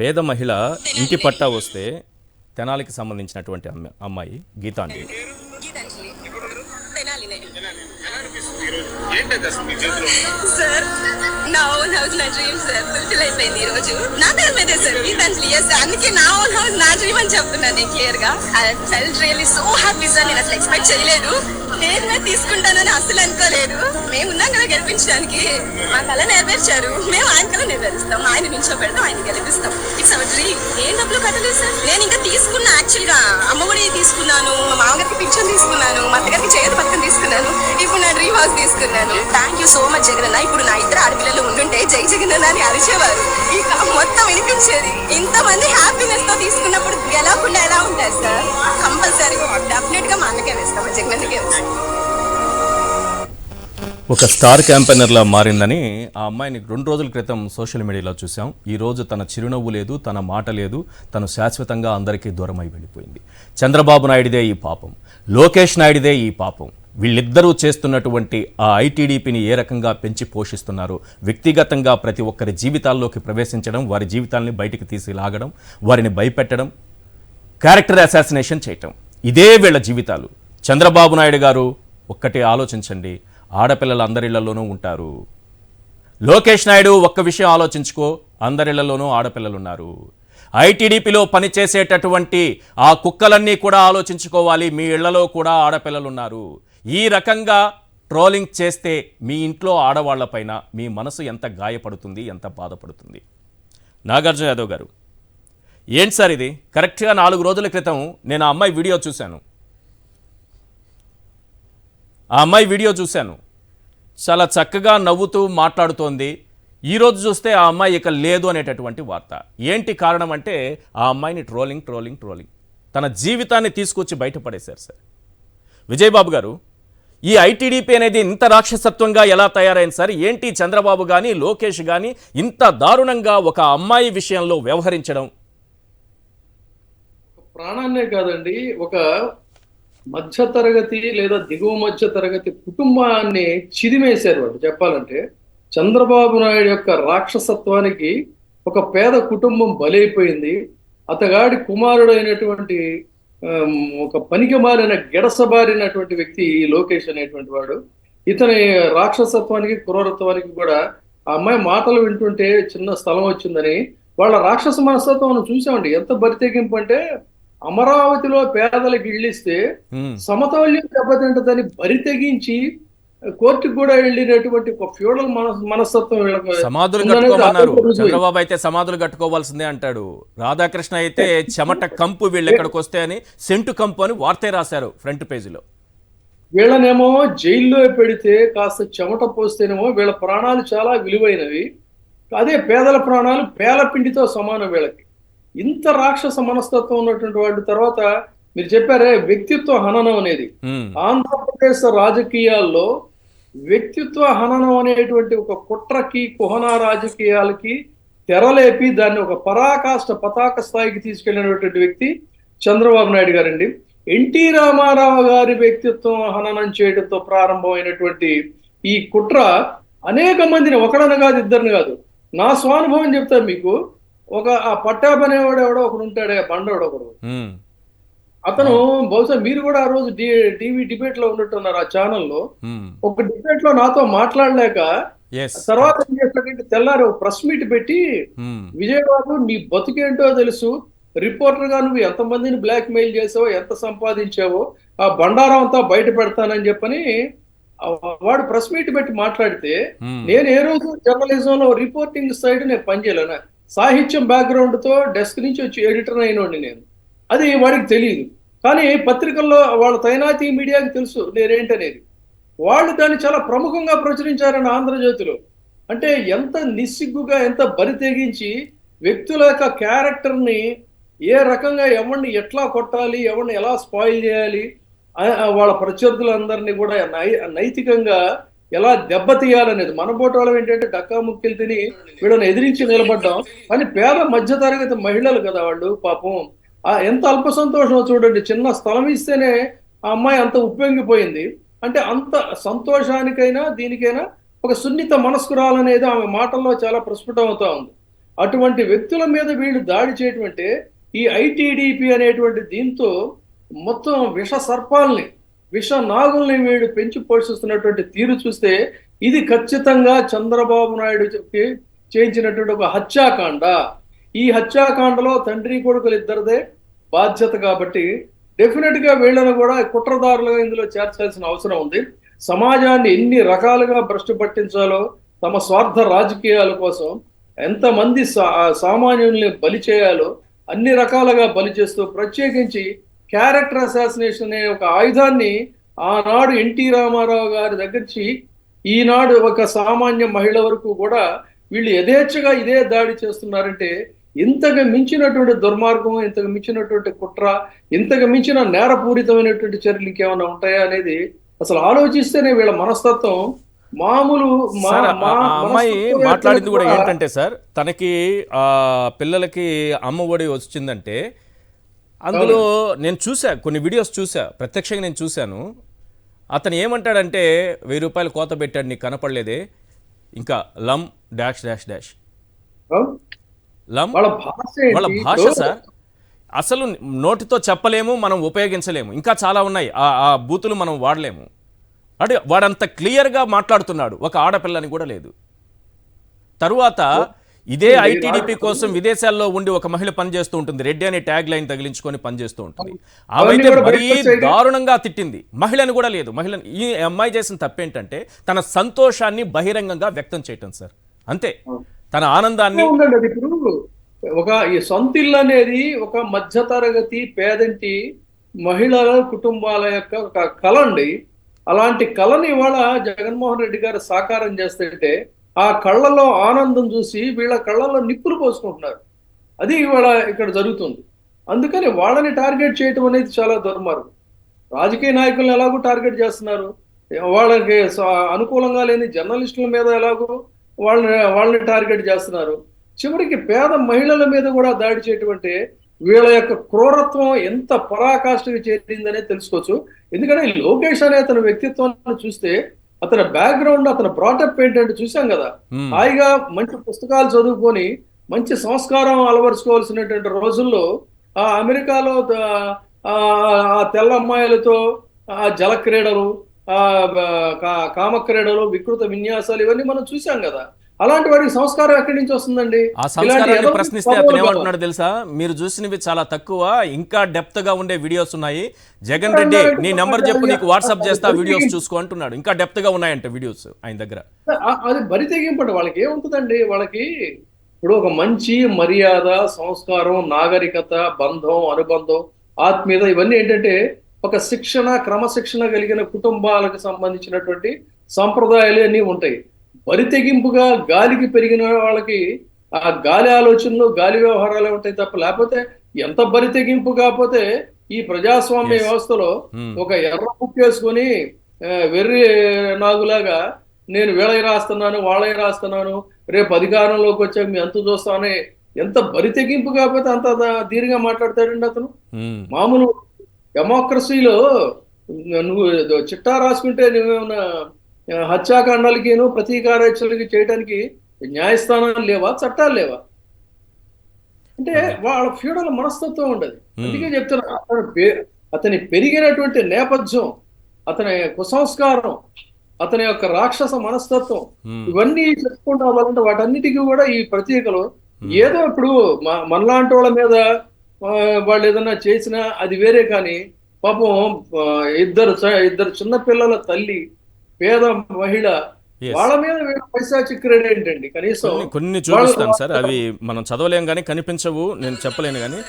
పేద మహిళ ఇంటి పట్టా వస్తే తెనాలికి సంబంధించినటువంటి అమ్మాయి గీతాంజలి. సార్ నా ఓన్ హౌస్ నా డ్రీమ్ సార్ ఫుల్ఫిల్ అయిపోయింది ఈ రోజు. నా పేరు మీదే సార్ గీతాంజలి. అందుకే నా ఓన్ హౌస్ నా డ్రీమ్ అని చెప్తున్నాను నేను క్లియర్ గా. I felt really so happy sir. నేను అసలు ఎక్స్పెక్ట్ చేయలేదు, నేను తీసుకుంటానని అసలు అనుకోలేదు. మేము ఉన్నాం కదా గెలిపించడానికి, మా కళ నెరవేర్చారు, మేము ఆయన కళ నెరవేరుస్తాం. ఆయన నుంచో పెడతాం, ఆయన గెలిపిస్తాం. It's our dream. ఏం డబ్బులు కట్టలేదు సార్. నేను ఇంకా తీసుకున్నా, యాక్చువల్ గా అమ్మఒడి తీసుకున్నాను, మా మామగారికి పింఛన్ తీసుకున్నాను, మా అత్తగారికి చేతి పథకం తీసుకున్నాను, ఇప్పుడు నా డ్రీమ్ హౌస్ తీసుకున్నాను. Thank you so much Jagananna. ఇప్పుడు నా ఇద్దరు ఆడపిల్లలు ఉంటుంటే జై జగనన్న అని అరిచేవారు, ఇక మొత్తం వినిపించేది. ఇంతమంది హ్యాపీనెస్ తో తీసుకున్నప్పుడు గెలవకుండా ఎలా ఉంటారు సార్? కంపల్సరీ డెఫినెట్ గా మా అన్నకే వేస్తాం, జగనన్నకే వేస్తాం. ఒక స్టార్ క్యాంపెయినర్లా మారిందని ఆ అమ్మాయిని 2 రోజుల క్రితం సోషల్ మీడియాలో చూసాం. ఈరోజు తన చిరునవ్వు లేదు, తన మాట లేదు, తను శాశ్వతంగా అందరికీ దూరమై వెళ్ళిపోయింది. చంద్రబాబు నాయుడిదే ఈ పాపం, లోకేష్ నాయుడిదే ఈ పాపం. వీళ్ళిద్దరూ చేస్తున్నటువంటి ఆ ఐటీడీపీని ఏ రకంగా పెంచి పోషిస్తున్నారు, వ్యక్తిగతంగా ప్రతి ఒక్కరి జీవితాల్లోకి ప్రవేశించడం, వారి జీవితాల్ని బయటికి తీసి లాగడం, వారిని భయపెట్టడం, క్యారెక్టర్ అసాసినేషన్ చేయటం, ఇదే వీళ్ళ జీవితాలు. చంద్రబాబు నాయుడు గారు ఒక్కటే ఆలోచించండి, ఆడపిల్లలు అందరిళ్లలోనూ ఉంటారు. లోకేష్ నాయుడు ఒక్క విషయం ఆలోచించుకో, అందరిళ్లలోనూ ఆడపిల్లలు ఉన్నారు. ఐటీడీపీలో పనిచేసేటటువంటి ఆ కుక్కలన్నీ కూడా ఆలోచించుకోవాలి, మీ ఇళ్లలో కూడా ఆడపిల్లలు ఉన్నారు. ఈ రకంగా ట్రోలింగ్ చేస్తే మీ ఇంట్లో ఆడవాళ్లపైన మీ మనసు ఎంత గాయపడుతుంది, ఎంత బాధపడుతుంది. నాగార్జున యాదవ్ గారు, ఏంటి సార్ ఇది? కరెక్ట్గా 4 రోజుల క్రితం నేను ఆ అమ్మాయి వీడియో చూశాను. చాలా చక్కగా నవ్వుతూ మాట్లాడుతోంది. ఈరోజు చూస్తే ఆ అమ్మాయి ఇక లేదు అనేటటువంటి వార్త. ఏంటి కారణం అంటే ఆ అమ్మాయిని ట్రోలింగ్ తన జీవితాన్ని తీసుకొచ్చి బయటపడేశారు సార్. విజయబాబు గారు, ఈ ఐటీడీపీ అనేది ఇంత రాక్షసత్వంగా ఎలా తయారైంది సార్? ఏంటి చంద్రబాబు కానీ లోకేష్ కానీ ఇంత దారుణంగా ఒక అమ్మాయి విషయంలో వ్యవహరించడం? ప్రాణాన్నే కాదండి, ఒక మధ్యతరగతి లేదా దిగువ మధ్య తరగతి కుటుంబాన్ని చిదిమేశారు వాళ్ళు. చెప్పాలంటే చంద్రబాబు నాయుడు యొక్క రాక్షసత్వానికి ఒక పేద కుటుంబం బలైపోయింది. అతగాడి కుమారుడైనటువంటి ఒక పనికిమాలిన గెడసబారినటువంటి వ్యక్తి ఈ లోకేష్ అనేటువంటి వాడు. ఇతని రాక్షసత్వానికి క్రూరత్వానికి కూడా ఆ అమ్మాయి మాటలు వింటుంటే చిన్న స్థలం వచ్చిందని వాళ్ళ రాక్షస మనస్తత్వం చూసామండి. ఎంత బరితెగింపు అంటే, అమరావతిలో పేదలకు ఇళ్ళిస్తే సమతౌల్యం దెబ్బతింటదని బరితెగించి కోర్టుకు కూడా వెళ్ళినటువంటి ఒక ఫ్యూడల్ మనస్తత్వం. సమాధులు కట్టుకోమన్నారు. చంద్రబాబు అయితే సమాధులు కట్టుకోవాల్సిందే అంటాడు. రాధాకృష్ణ అయితే చెమట కంపు వీళ్ళు ఎక్కడికి వస్తే అని సెంటు కంపు అని వార్తే రాశారు ఫ్రంట్ పేజీలో. వీళ్ళనేమో జైల్లో పెడితే కాస్త చెమట పోస్తేనేమో వీళ్ళ ప్రాణాలు చాలా విలువైనవి, అదే పేదల ప్రాణాలు పేలపిండితో సమానం వీళ్ళకి. ఇంత రాక్షస మనస్తత్వం ఉన్నటువంటి వాళ్ళు. తర్వాత మీరు చెప్పారే వ్యక్తిత్వ హననం అనేది, ఆంధ్రప్రదేశ్ రాజకీయాల్లో వ్యక్తిత్వ హననం అనేటువంటి ఒక కుట్రకి, కుహనా రాజకీయాలకి తెరలేపి దాన్ని ఒక పరాకాష్ట పతాక స్థాయికి తీసుకెళ్లినటువంటి వ్యక్తి చంద్రబాబు నాయుడు గారండి. ఎన్టీ రామారావు గారి వ్యక్తిత్వం హననం చేయడంతో ప్రారంభమైనటువంటి ఈ కుట్ర అనేక మందిని, ఒకడని కాదు, ఇద్దరిని కాదు. నా స్వానుభవం చెప్తాను మీకు. ఆ పట్టాబ్ అనేవాడు ఎవడో ఒకడు ఉంటాడే, బండోడు ఒకడు. అతను బహుశా మీరు కూడా ఆ రోజు టీవీ డిబేట్ లో ఉన్నట్టున్నారు ఆ ఛానల్లో. ఒక డిబేట్ లో నాతో మాట్లాడలేక తర్వాత ఏం చేస్తాడంటే తెల్లారు ప్రెస్ మీట్ పెట్టి, విజయబాబు నీ బతుకేంటో తెలుసు, రిపోర్టర్ గా నువ్వు ఎంతమందిని బ్లాక్ మెయిల్ చేసావో, ఎంత సంపాదించావో ఆ బండారం అంతా బయట పెడతానని చెప్పని వాడు ప్రెస్ మీట్ పెట్టి మాట్లాడితే, నేను ఏ రోజు జర్నలిజంలో రిపోర్టింగ్ సైడ్ నేను పనిచేయలేను. సాహిత్యం బ్యాక్గ్రౌండ్ తో డెస్క్ నుంచి వచ్చి ఎడిటర్ అయినోండి నేను. అది వాడికి తెలియదు, కానీ పత్రికల్లో వాళ్ళ తైనాతి మీడియాకి తెలుసు నేనేంటనేది. వాళ్ళు దాన్ని చాలా ప్రముఖంగా ప్రచురించారని ఆంధ్రజ్యోతిలో. అంటే ఎంత నిస్సిగ్గుగా, ఎంత బరి తెగించి వ్యక్తుల యొక్క క్యారెక్టర్ని ఏ రకంగా ఎవరిని ఎట్లా కొట్టాలి, ఎవరిని ఎలా స్పాయిల్ చేయాలి, వాళ్ళ ప్రత్యర్థులందరినీ కూడా నైతికంగా ఎలా దెబ్బతీయాలనేది. మన బోటోళ్ళం ఏంటంటే డక్కా ముక్కిలు తిని వీళ్ళని ఎదిరించి నిలబడ్డాం. కానీ పేద మధ్యతరగతి మహిళలు కదా వాళ్ళు, పాపం ఎంత అల్ప సంతోషం చూడండి. చిన్న స్థలం ఇస్తేనే ఆ అమ్మాయి అంత ఉప్పొంగిపోయింది. అంటే అంత సంతోషానికైనా దీనికైనా ఒక సున్నిత మనస్కురాలనేది ఆమె మాటల్లో చాలా ప్రస్ఫుటం అవుతా ఉంది. అటువంటి వ్యక్తుల మీద వీళ్ళు దాడి చేయటం అంటే ఈ ఐటీడీపీ అనేటువంటి దీంతో మొత్తం విష సర్పాల్ని విష నాగుల్ని వీడు పెంచి పోషిస్తున్నటువంటి తీరు చూస్తే ఇది ఖచ్చితంగా చంద్రబాబు నాయుడు చేయించినటువంటి ఒక హత్యాకాండ. ఈ హత్యాకాండలో తండ్రి కొడుకులు ఇద్దరిదే బాధ్యత కాబట్టి డెఫినెట్ గా వీళ్ళను కూడా కుట్రదారులుగా ఇందులో చేర్చాల్సిన అవసరం ఉంది. సమాజాన్ని ఎన్ని రకాలుగా భ్రష్టు పట్టించాలో తమ స్వార్థ రాజకీయాల కోసం ఎంతమంది సామాన్యుల్ని బలి చేయాలో అన్ని రకాలుగా బలి చేస్తూ ప్రత్యేకించి క్యారెక్టర్ అసాసినేషన్ అనే ఒక ఆయుధాన్ని ఆనాడు ఎన్టీ రామారావు గారి దగ్గరించి ఈనాడు ఒక సామాన్య మహిళ వరకు కూడా వీళ్ళు యథేచ్ఛగా ఇదే దాడి చేస్తున్నారంటే ఇంతకు మించినటువంటి దుర్మార్గం, ఇంతకు మించినటువంటి కుట్ర, ఇంతకు మించిన నేరపూరితమైనటువంటి చర్యలు ఇంకేమైనా ఉంటాయా అనేది అసలు ఆలోచిస్తేనే వీళ్ళ మనస్తత్వం మామూలు అమ్మాయి మాట్లాడింది కూడా ఏంటంటే సార్, తనకి పిల్లలకి అమ్మ ఒడి వచ్చిందంటే అందులో నేను చూసా, కొన్ని వీడియోస్ చూసా, ప్రత్యక్షంగా నేను చూశాను. అతను ఏమంటాడంటే 1000 రూపాయలు కోత పెట్టాడు, నీకు కనపడలేదే, ఇంకా లమ్ డాష్ డాష్ డాష్ లమ్. వాళ్ళ భాష సార్ అసలు నోటితో చెప్పలేము, మనం ఉపయోగించలేము, ఇంకా చాలా ఉన్నాయి ఆ బూతులు మనం వాడలేము. అంటే వాడంత క్లియర్గా మాట్లాడుతున్నాడు, ఒక ఆడపిల్లని కూడా లేదు. తరువాత ఇదే ఐటీడీపీ కోసం విదేశాల్లో ఉండి ఒక మహిళ పనిచేస్తూ ఉంటుంది, రెడ్డి అనే ట్యాగ్ లైన్ తగిలించుకొని పనిచేస్తూ ఉంటుంది. అవైతే మరీ దారుణంగా తిట్టింది, మహిళని కూడా లేదు. మహిళని ఈ అమ్మాయి చేసిన తప్పేంటంటే తన సంతోషాన్ని బహిరంగంగా వ్యక్తం చేయటం సార్, అంతే. తన ఆనందాన్ని ఇప్పుడు ఒక ఈ సొంతిల్లు అనేది ఒక మధ్యతరగతి పేదంటి మహిళల కుటుంబాల యొక్క ఒక కళ అండి. అలాంటి కళని ఇవాళ జగన్మోహన్ రెడ్డి గారు సాకారం చేస్తుంటే ఆ కళ్ళలో ఆనందం చూసి వీళ్ళ కళ్ళలో నిప్పులు పోసుకుంటున్నారు. అది ఇవాళ ఇక్కడ జరుగుతుంది. అందుకని వాళ్ళని టార్గెట్ చేయటం అనేది చాలా దుర్మార్గం. రాజకీయ నాయకులను ఎలాగో టార్గెట్ చేస్తున్నారు, వాళ్ళకి అనుకూలంగా లేని జర్నలిస్టుల మీద ఎలాగో వాళ్ళని టార్గెట్ చేస్తున్నారు. చివరికి పేద మహిళల మీద కూడా దాడి చేయటం అంటే వీళ్ళ యొక్క క్రూరత్వం ఎంత పరాకాష్ఠకి చేరిందనే తెలుసుకోవచ్చు. ఎందుకంటే లోకేష్ అనే అతని వ్యక్తిత్వాన్ని చూస్తే అతని బ్యాక్గ్రౌండ్, అతని బ్రాటప్ ఏంటంటే చూసాం కదా, హాయిగా మంచి పుస్తకాలు చదువుకొని మంచి సంస్కారం అలవరుచుకోవాల్సినటువంటి రోజుల్లో ఆ అమెరికాలో ఆ తెల్ల అమ్మాయిలతో ఆ జల క్రీడలు, కామ క్రీడలు, వికృత విన్యాసాలు ఇవన్నీ మనం చూసాం కదా. అలాంటి వాడికి సంస్కారం ఎక్కడి నుంచి వస్తుందండి? ఆ సంస్కారాన్ని ప్రశ్నిస్తే అతను ఏమంటున్నాడు తెలుసా, మీరు చూసినవి చాలా తక్కువ, ఇంకా డెప్త్ గా ఉండే వీడియోస్ ఉన్నాయి, జగన్ రెడ్డి నీ నెంబర్ చెప్పు, నీకు వాట్సాప్ చేస్తా, వీడియోస్ చూసుకో అంటున్నాడు. ఇంకా డెప్త్ గా ఉన్నాయంటే వీడియోస్ ఆయన దగ్గర. అది బరి తెగింపండి. వాళ్ళకి ఏముంటుందండి, వాళ్ళకి ఇప్పుడు ఒక మంచి మర్యాద, సంస్కారం, నాగరికత, బంధం, అనుబంధం, ఆత్మీయత ఇవన్నీ ఏంటంటే ఒక శిక్షణ, క్రమశిక్షణ కలిగిన కుటుంబాలకు సంబంధించినటువంటి సంప్రదాయాలు అన్నీ ఉంటాయి. బరి తెగింపుగా గాలికి పెరిగిన వాళ్ళకి ఆ గాలి ఆలోచనలు, గాలి వ్యవహారాలు ఉంటాయి తప్ప, లేకపోతే ఎంత బరి తెగింపు కాకపోతే ఈ ప్రజాస్వామ్య వ్యవస్థలో ఒక ఎర్ర బుక్ వేసుకొని వెర్రి నాగులాగా నేను వీళ్ళకి రాస్తున్నాను, వాళ్ళకి రాస్తున్నాను, రేపు అధికారంలోకి వచ్చాక మీ అంత చూస్తామని ఎంత బరి తెగింపు కాకపోతే అంత ధీరంగా మాట్లాడతాడండి అతను. మామూలు డెమోక్రసీలో నువ్వు చిట్టా రాసుకుంటే నువ్వేమన్నా హత్యాకాండాలకి ప్రతీకారాచరణకి చేయడానికి న్యాయస్థానాలు లేవా, చట్టాలు లేవా? అంటే వాళ్ళ ఫ్యూడల్ మనస్తత్వం ఉండదు. అందుకే చెప్తున్నా, అతని పెరిగినటువంటి నేపథ్యం, అతని కుసంస్కారం, అతని యొక్క రాక్షస మనస్తత్వం ఇవన్నీ చెప్పుకుంటూ అవ్వాలంటే వాటన్నిటికీ కూడా ఈ ప్రతీకలు ఏదో ఇప్పుడు మనలాంటి వాళ్ళ మీద వాళ్ళు ఏదన్నా చేసినా అది వేరే, కానీ పాపం ఇద్దరు చిన్న పిల్లల తల్లి, పేద మహిళ, వాళ్ళ మీద పైశాచిక్ క్రీడ ఏంటండి? కనీసం కొన్ని చూపిస్తాను సార్, అవి మనం చదవలేం కానీ కనిపించవు, నేను చెప్పలేను కానీ